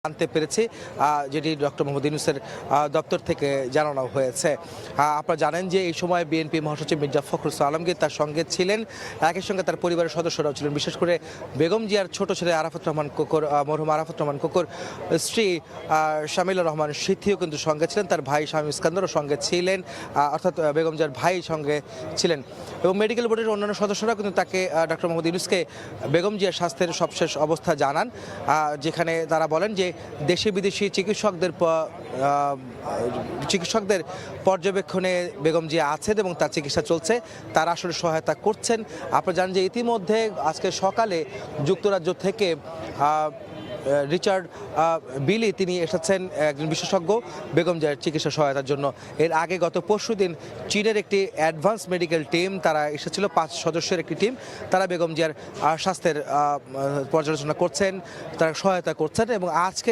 জানতে পেরেছি, যেটি ডক্টর মোহাম্মদ ইউনূসের দপ্তর থেকে জানানো হয়েছে। আপনারা জানেন যে এই সময় বিএনপি মহাসচিব মির্জা ফখরুল আলমগীর তার সঙ্গে ছিলেন, একই সঙ্গে তার পরিবারের সদস্যরাও ছিলেন। বিশেষ করে বেগম জিয়ার ছোট ছেলে আরাফাত রহমান কোকর, মরহুম আরাফাত রহমান কোকর স্ত্রী শামিলা রহমান সিথিও কিন্তু সঙ্গে ছিলেন, তার ভাই শামীম ইস্কান্দরও সঙ্গে ছিলেন, অর্থাৎ বেগম জিয়ার ভাই সঙ্গে ছিলেন। এবং মেডিকেল বোর্ডের অন্যান্য সদস্যরা কিন্তু তাকে, ডক্টর মোহাম্মদ ইউনূসকে বেগম জিয়ার স্বাস্থ্যের সবশেষ অবস্থা জানান, যেখানে তারা বলেন যে দেশি বিদেশি চিকিৎসকদের পর্যবেক্ষণে বেগম জিয়া আছেন এবং তার চিকিৎসা চলছে, তারা আসলে সহায়তা করছেন। আপনারা জানেন যে ইতিমধ্যে আজকে সকালে যুক্তরাজ্য থেকে রিচার্ড বিলি তিনি এসেছেন, একজন বিশেষজ্ঞ বেগম জিয়ার চিকিৎসা সহায়তার জন্য। এর আগে গত পরশুদিন চীনের একটি অ্যাডভান্স মেডিকেল টিম তারা এসেছিল, 5 সদস্যের একটি টিম, তারা বেগম জিয়ার স্বাস্থ্যের পর্যালোচনা করছেন, তারা সহায়তা করছেন। এবং আজকে